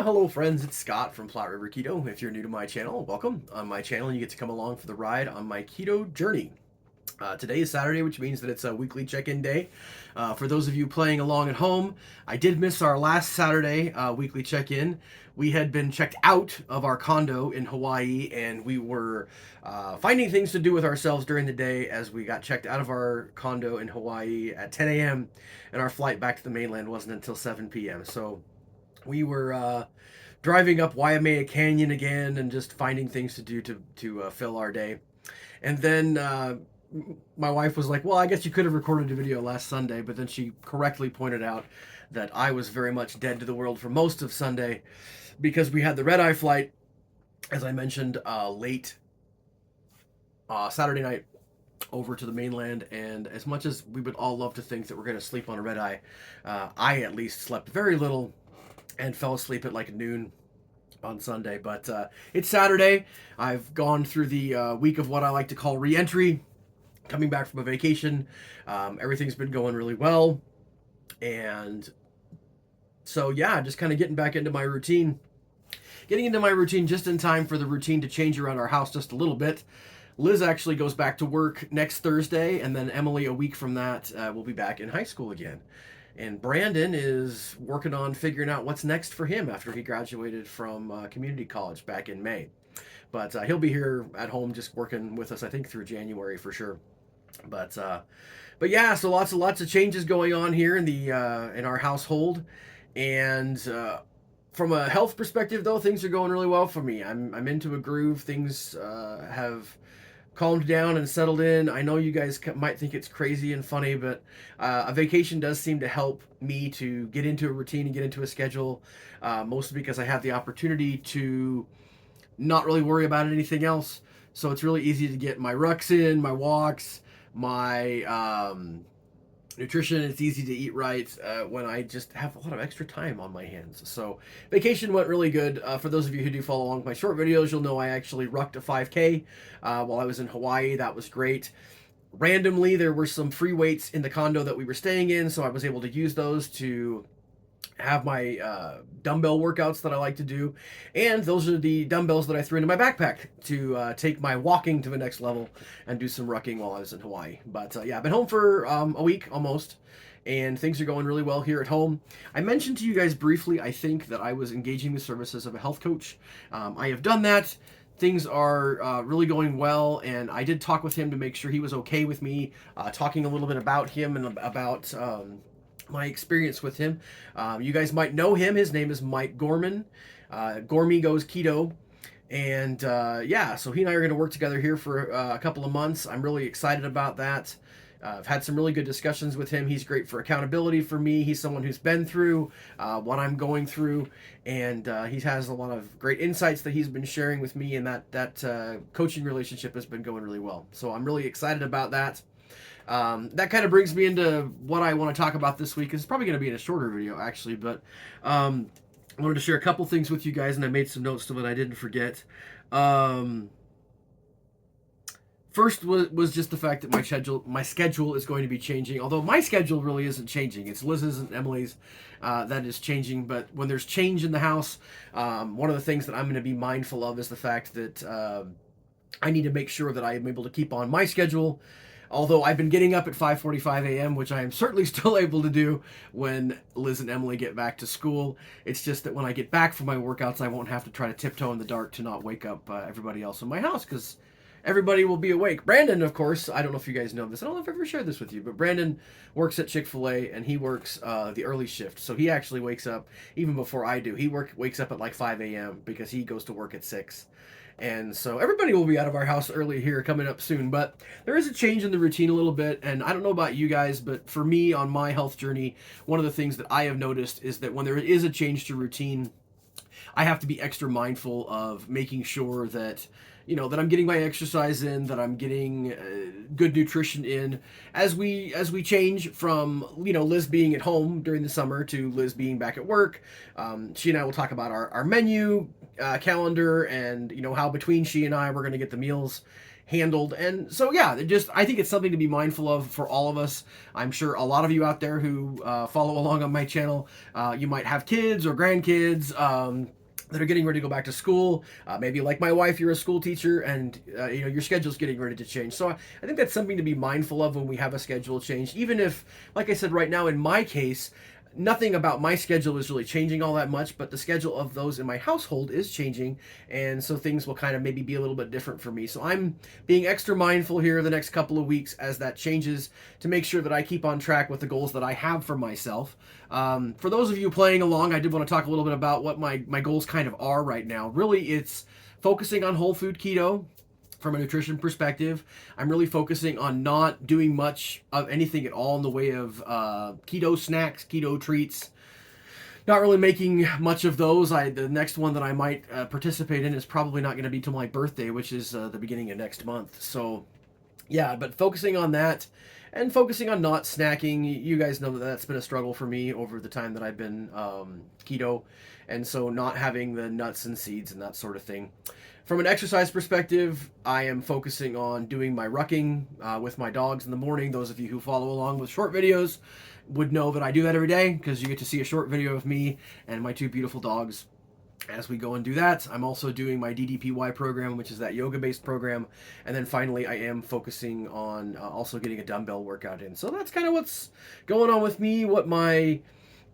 Hello friends, it's Scott from Platte River Keto. If you're new to my channel, welcome. On my channel, you get to come along for the ride on my keto journey. Today is Saturday, which means that it's a weekly check-in day. For those of you playing along at home, I did miss our last Saturday weekly check-in. We had been checked out of our condo in Hawaii, and we were finding things to do with ourselves during the day as we got checked out of our condo in Hawaii at 10 a.m. and our flight back to the mainland wasn't until 7 p.m. So we were driving up Waimea Canyon again and just finding things to do to fill our day. And then my wife was like, well, I guess you could have recorded a video last Sunday, but then she correctly pointed out that I was very much dead to the world for most of Sunday because we had the red-eye flight, as I mentioned, late Saturday night over to the mainland. And as much as we would all love to think that we're going to sleep on a red-eye, I at least slept very little and fell asleep at like noon on Sunday. But it's Saturday. I've gone through the week of what I like to call re-entry, coming back from a vacation. Everything's been going really well. And so, yeah, just kind of getting back into my routine. Getting into my routine just in time for the routine to change around our house just a little bit. Liz actually goes back to work next Thursday, and then Emily, a week from that, will be back in high school again. And Brandon is working on figuring out what's next for him after he graduated from community college back in May. But he'll be here at home just working with us, I think, through January for sure. But yeah, so lots of changes going on here in our household, and from a health perspective, though, things are going really well for me. I'm into a groove. Things have calmed down and settled in. I know you guys might think it's crazy and funny, but a vacation does seem to help me to get into a routine and get into a schedule, mostly because I have the opportunity to not really worry about anything else. So it's really easy to get my rucks in, my walks, my nutrition. It's easy to eat right when I just have a lot of extra time on my hands. So vacation went really good. For those of you who do follow along with my short videos, you'll know I actually rucked a 5K while I was in Hawaii. That was great. Randomly, there were some free weights in the condo that we were staying in, so I was able to use those to have my dumbbell workouts that I like to do, and those are the dumbbells that I threw into my backpack to take my walking to the next level and do some rucking while I was in Hawaii. But yeah, I've been home for a week almost, and things are going really well here at home. I mentioned to you guys briefly, I think, that I was engaging the services of a health coach. I have done that. Things are really going well, and I did talk with him to make sure he was okay with me talking a little bit about him and about my experience with him. You guys might know him. His name is Mike Gorman. Gormy Goes Keto. And yeah, so he and I are going to work together here for a couple of months. I'm really excited about that. I've had some really good discussions with him. He's great for accountability for me. He's someone who's been through what I'm going through, and he has a lot of great insights that he's been sharing with me, and that coaching relationship has been going really well. So I'm really excited about that. That kind of brings me into what I want to talk about this week. It's probably going to be in a shorter video, actually, but I wanted to share a couple things with you guys, and I made some notes so that I didn't forget. First was just the fact that my schedule is going to be changing, although my schedule really isn't changing. It's Liz's and Emily's that is changing, but when there's change in the house, one of the things that I'm going to be mindful of is the fact that I need to make sure that I am able to keep on my schedule. Although I've been getting up at 5:45 a.m., which I am certainly still able to do when Liz and Emily get back to school. It's just that when I get back from my workouts, I won't have to try to tiptoe in the dark to not wake up everybody else in my house, because everybody will be awake. Brandon, of course, I don't know if you guys know this. I don't know if I've ever shared this with you, but Brandon works at Chick-fil-A, and he works the early shift. So he actually wakes up even before I do. He wakes up at like 5 a.m. because he goes to work at 6. And so everybody will be out of our house early here coming up soon. But there is a change in the routine a little bit. And I don't know about you guys, but for me on my health journey, one of the things that I have noticed is that when there is a change to routine, I have to be extra mindful of making sure that, you know, that I'm getting my exercise in, that I'm getting good nutrition in as we change from, you know, Liz being at home during the summer to Liz being back at work. She and I will talk about our menu calendar, and, you know, how between she and I we're going to get the meals handled. And so, yeah, I think it's something to be mindful of for all of us. I'm sure a lot of you out there who follow along on my channel, you might have kids or grandkids. That are getting ready to go back to school. Maybe like my wife, you're a school teacher, and your schedule's getting ready to change. So I think that's something to be mindful of when we have a schedule change. Even if, like I said, right now in my case, nothing about my schedule is really changing all that much, but the schedule of those in my household is changing, and so things will kind of maybe be a little bit different for me. So I'm being extra mindful here the next couple of weeks as that changes to make sure that I keep on track with the goals that I have for myself. For those of you playing along, I did want to talk a little bit about what my goals kind of are right now. Really, it's focusing on whole food keto from a nutrition perspective. I'm really focusing on not doing much of anything at all in the way of keto snacks, keto treats. Not really making much of those. The next one that I might participate in is probably not going to be till my birthday, which is the beginning of next month. So, yeah, but focusing on that and focusing on not snacking. You guys know that that's been a struggle for me over the time that I've been keto, and so not having the nuts and seeds and that sort of thing. From an exercise perspective, I am focusing on doing my rucking with my dogs in the morning. Those of you who follow along with short videos would know that I do that every day because you get to see a short video of me and my two beautiful dogs as we go and do that. I'm also doing my DDPY program, which is that yoga-based program. And then finally, I am focusing on also getting a dumbbell workout in. So that's kind of what's going on with me, what my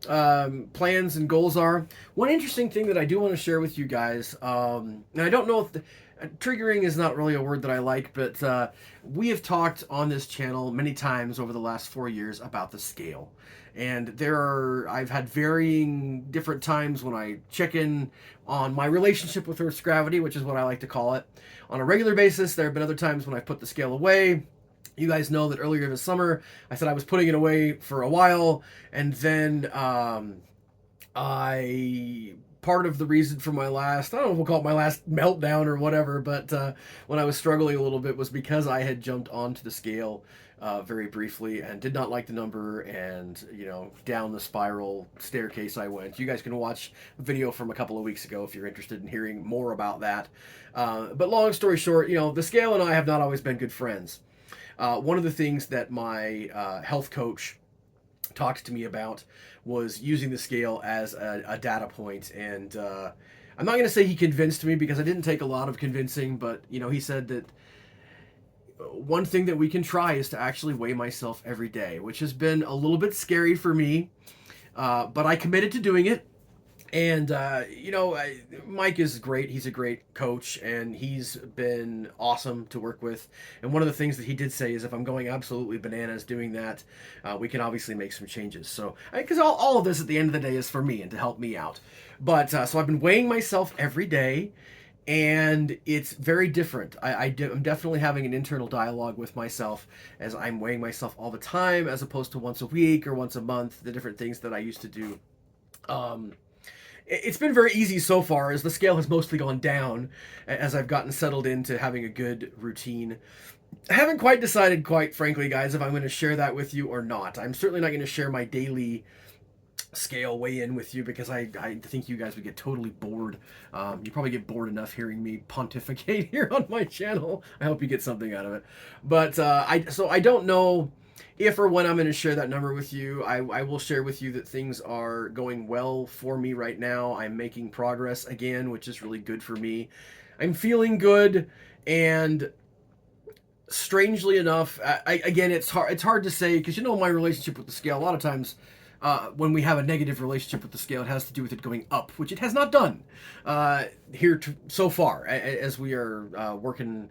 plans and goals are. One interesting thing that I do want to share with you guys, and I don't know if triggering is not really a word that I like, but we have talked on this channel many times over the last 4 years about the scale. And I've had varying different times when I check in on my relationship with Earth's gravity, which is what I like to call it, on a regular basis. There have been other times when I've put the scale away. You guys know that earlier this summer, I said I was putting it away for a while, and then part of the reason for my last, I don't know if we'll call it my last meltdown or whatever, but when I was struggling a little bit was because I had jumped onto the scale very briefly and did not like the number, and down the spiral staircase I went. You guys can watch a video from a couple of weeks ago if you're interested in hearing more about that. But long story short, the scale and I have not always been good friends. One of the things that my health coach talked to me about was using the scale as a data point. And I'm not going to say he convinced me because I didn't take a lot of convincing, but he said that one thing that we can try is to actually weigh myself every day, which has been a little bit scary for me, but I committed to doing it. And, Mike is great. He's a great coach, and he's been awesome to work with. And one of the things that he did say is if I'm going absolutely bananas doing that, we can obviously make some changes. So, because all of this at the end of the day is for me and to help me out. But, so I've been weighing myself every day, and it's very different. I'm definitely having an internal dialogue with myself as I'm weighing myself all the time, as opposed to once a week or once a month, the different things that I used to do. It's been very easy so far, as the scale has mostly gone down as I've gotten settled into having a good routine. I haven't quite decided, quite frankly, guys, if I'm going to share that with you or not. I'm certainly not going to share my daily scale weigh-in with you because I think you guys would get totally bored. You probably get bored enough hearing me pontificate here on my channel. I hope you get something out of it. But I don't know if or when I'm going to share that number with you. I will share with you that things are going well for me right now. I'm making progress again, which is really good for me. I'm feeling good, and strangely enough, again, it's hard to say because my relationship with the scale. A lot of times, when we have a negative relationship with the scale, it has to do with it going up, which it has not done so far. As we are working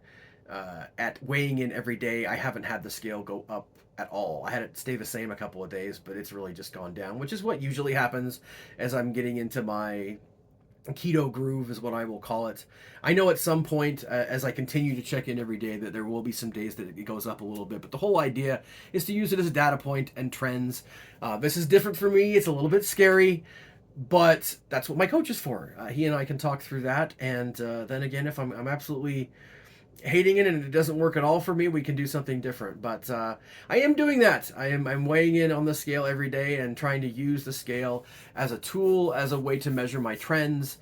at weighing in every day, I haven't had the scale go up at all. I had it stay the same a couple of days, but it's really just gone down, which is what usually happens as I'm getting into my keto groove, is what I will call it. I know at some point, as I continue to check in every day, that there will be some days that it goes up a little bit, but the whole idea is to use it as a data point and trends. This is different for me. It's a little bit scary, but that's what my coach is for. He and I can talk through that, and then again, if I'm absolutely hating it and it doesn't work at all for me, we can do something different. But I am doing that. I'm weighing in on the scale every day and trying to use the scale as a tool, as a way to measure my trends.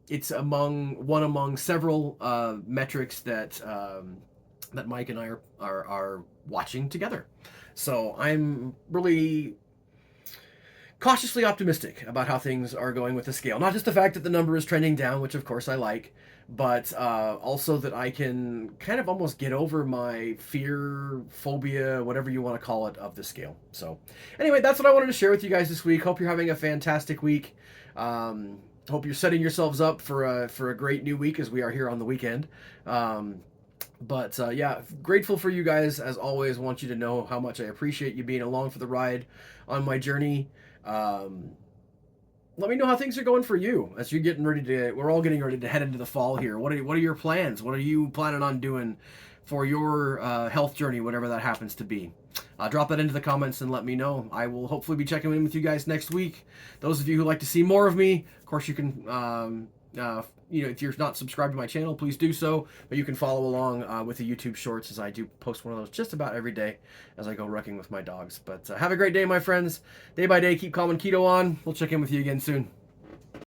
it's among several metrics that that Mike and I are watching together. So I'm really cautiously optimistic about how things are going with the scale. Not just the fact that the number is trending down, which of course I like, but also that I can kind of almost get over my fear, phobia, whatever you want to call it, of the scale. So, anyway, that's what I wanted to share with you guys this week. Hope you're having a fantastic week. Hope you're setting yourselves up for a great new week as we are here on the weekend. But yeah, grateful for you guys as always. Want you to know how much I appreciate you being along for the ride on my journey. Um, Let me know how things are going for you as you're getting ready to. We're all getting ready to head into the fall here. What are your plans? What are you planning on doing for your health journey, whatever that happens to be? Drop that into the comments and let me know. I will hopefully be checking in with you guys next week. Those of you who like to see more of me, of course, you can. If you're not subscribed to my channel, please do so. But you can follow along with the YouTube Shorts as I do post one of those just about every day as I go wrecking with my dogs. But have a great day, my friends. Day by day, keep calm and keto on. We'll check in with you again soon.